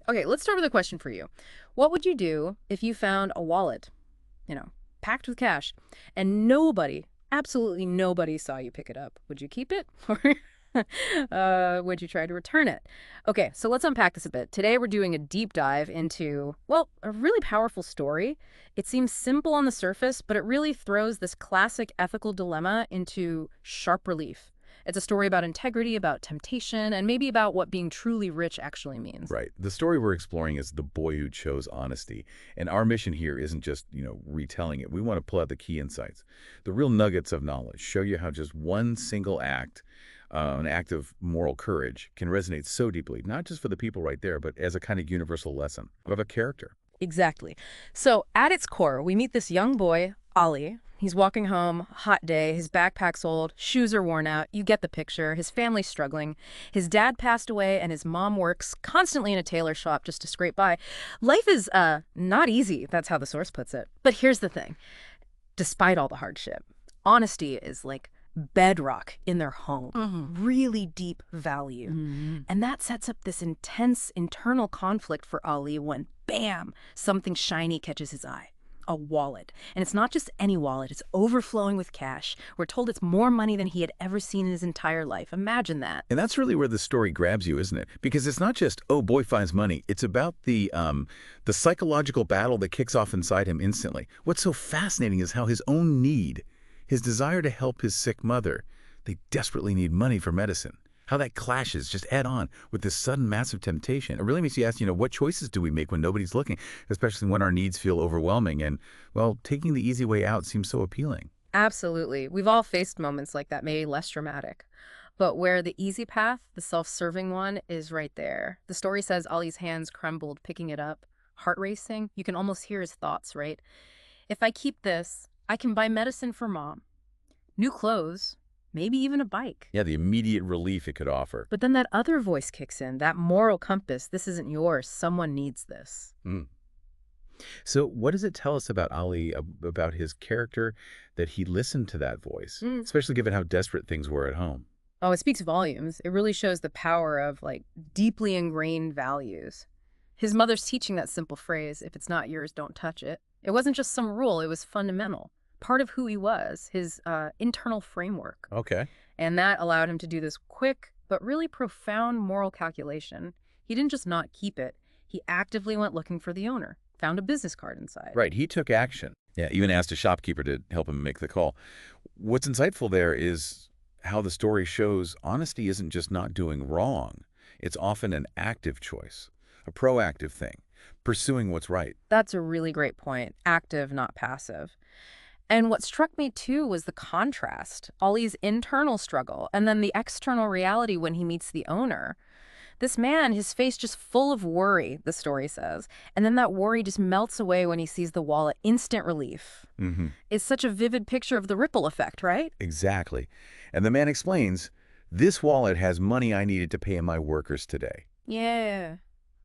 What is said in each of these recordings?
Okay, let's start with a question for you. What would you do if you found a wallet, packed with cash, and nobody, absolutely nobody saw you pick it up? Would you keep it? Or would you try to return it? Okay, so let's unpack this a bit. Today we're doing a deep dive into, well, a really powerful story. It seems simple on the surface, but it really throws this classic ethical dilemma into sharp relief. It's a story about integrity, about temptation, and maybe about what being truly rich actually means. Right. The story we're exploring is The Boy Who Chose Honesty. And our mission here isn't just, retelling it. We want to pull out the key insights, the real nuggets of knowledge, show you how just one single act, an act of moral courage, can resonate so deeply, not just for the people right there, but as a kind of universal lesson of a character. Exactly. So at its core, we meet this young boy, Ollie. He's walking home, hot day, his backpack's old, shoes are worn out. You get the picture. His family's struggling. His dad passed away and his mom works constantly in a tailor shop just to scrape by. Life is not easy, that's how the source puts it. But here's the thing. Despite all the hardship, honesty is like bedrock in their home. Really deep value. And that sets up this intense internal conflict for Ali when, bam, something shiny catches his eye. A wallet. And it's not just any wallet, it's overflowing with cash. We're told it's more money than he had ever seen in his entire life. Imagine that. And that's really where the story grabs you, isn't it? Because it's not just, oh, boy finds money. It's about the psychological battle that kicks off inside him instantly. What's so fascinating is how his own need, his desire to help his sick mother, they desperately need money for medicine. How that clashes, just add on, with this sudden massive temptation. It really makes you ask, what choices do we make when nobody's looking, especially when our needs feel overwhelming and, well, taking the easy way out seems so appealing. Absolutely. We've all faced moments like that, maybe less dramatic. But where the easy path, the self-serving one, is right there. The story says Ollie's hands crumbled, picking it up, heart racing. You can almost hear his thoughts, right? If I keep this, I can buy medicine for mom, new clothes, maybe even a bike. Yeah, the immediate relief it could offer. But then that other voice kicks in, that moral compass. This isn't yours. Someone needs this. So what does it tell us about Ali, about his character, that he listened to that voice, especially given how desperate things were at home? Oh, it speaks volumes. It really shows the power of, deeply ingrained values. His mother's teaching that simple phrase, if it's not yours, don't touch it. It wasn't just some rule. It was fundamental. Part of who he was, his internal framework. Okay. And that allowed him to do this quick but really profound moral calculation. He didn't just not keep it. He actively went looking for the owner, found a business card inside. Right, he took action. Yeah, even asked a shopkeeper to help him make the call. What's insightful there is how the story shows honesty isn't just not doing wrong. It's often an active choice, a proactive thing, pursuing what's right. That's a really great point. Active, not passive. And what struck me, too, was the contrast. Ollie's internal struggle and then the external reality when he meets the owner. This man, his face just full of worry, the story says. And then that worry just melts away when he sees the wallet. Instant relief. It's such a vivid picture of the ripple effect, right? Exactly. And the man explains, this wallet has money I needed to pay my workers today. Yeah.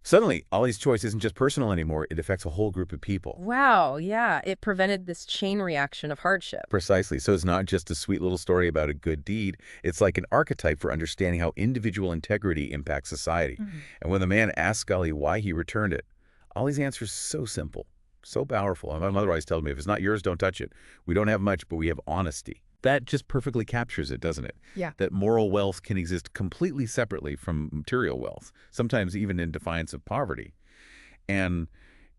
Suddenly, Ollie's choice isn't just personal anymore. It affects a whole group of people. Wow, yeah. It prevented this chain reaction of hardship. Precisely. So it's not just a sweet little story about a good deed. It's like an archetype for understanding how individual integrity impacts society. And when the man asks Ollie why he returned it, Ollie's answer is so simple, so powerful. And my mother always tells me, if it's not yours, don't touch it. We don't have much, but we have honesty. That just perfectly captures it, doesn't it? Yeah. That moral wealth can exist completely separately from material wealth, sometimes even in defiance of poverty. And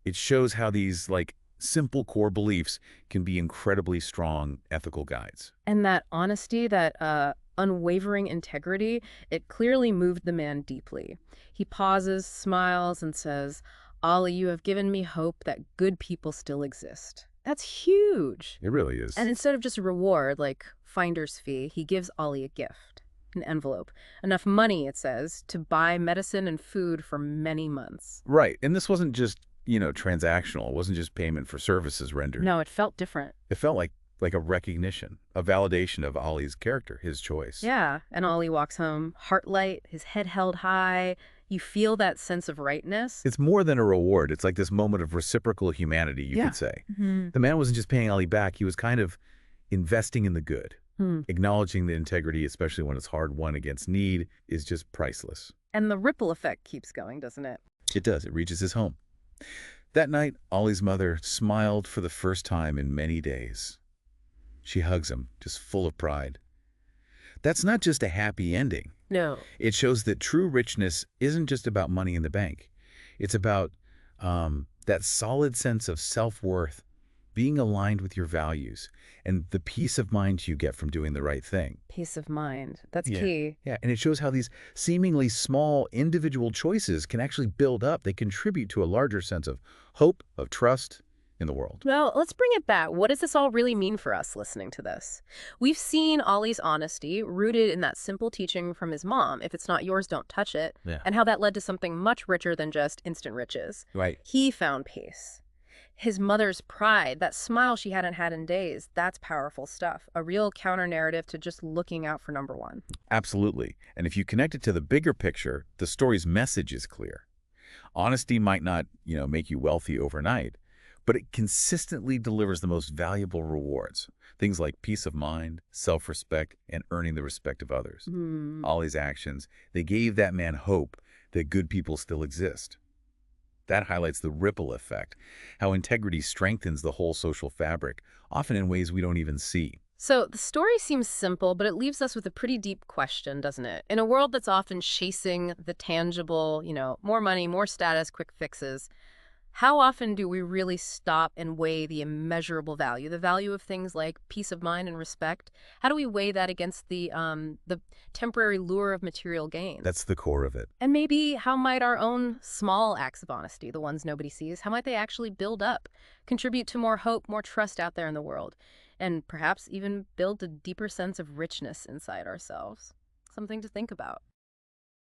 it shows how these, simple core beliefs can be incredibly strong ethical guides. And that honesty, that unwavering integrity, it clearly moved the man deeply. He pauses, smiles, and says, Ollie, you have given me hope that good people still exist. That's huge. It really is. And instead of just a reward, like finder's fee, he gives Ollie a gift, an envelope. Enough money, it says, to buy medicine and food for many months. Right. And this wasn't just, transactional. It wasn't just payment for services rendered. No, it felt different. It felt like a recognition, a validation of Ollie's character, his choice. Yeah. And Ollie walks home, heart light, his head held high. You feel that sense of rightness. It's more than a reward. It's like this moment of reciprocal humanity, you could say. The man wasn't just paying Ollie back. He was kind of investing in the good. Acknowledging the integrity, especially when it's hard won against need, is just priceless. And the ripple effect keeps going, doesn't it? It does. It reaches his home. That night, Ollie's mother smiled for the first time in many days. She hugs him, just full of pride. That's not just a happy ending. No. It shows that true richness isn't just about money in the bank. It's about that solid sense of self-worth, being aligned with your values, and the peace of mind you get from doing the right thing. Peace of mind. That's Yeah. key. Yeah, and it shows how these seemingly small individual choices can actually build up. They contribute to a larger sense of hope, of trust in the world. Well, let's bring it back. What does this all really mean for us listening to this? We've seen Ollie's honesty rooted in that simple teaching from his mom, if it's not yours, don't touch it, Yeah. and how that led to something much richer than just instant riches. Right. He found peace. His mother's pride, that smile she hadn't had in days, that's powerful stuff. A real counter-narrative to just looking out for number one. Absolutely. And if you connect it to the bigger picture, the story's message is clear. Honesty might not, make you wealthy overnight, but it consistently delivers the most valuable rewards. Things like peace of mind, self-respect, and earning the respect of others. Ollie's actions, they gave that man hope that good people still exist. That highlights the ripple effect, how integrity strengthens the whole social fabric, often in ways we don't even see. So the story seems simple, but it leaves us with a pretty deep question, doesn't it? In a world that's often chasing the tangible, more money, more status, quick fixes, how often do we really stop and weigh the immeasurable value, the value of things like peace of mind and respect? How do we weigh that against the temporary lure of material gain? That's the core of it. And maybe how might our own small acts of honesty, the ones nobody sees, how might they actually build up, contribute to more hope, more trust out there in the world, and perhaps even build a deeper sense of richness inside ourselves? Something to think about.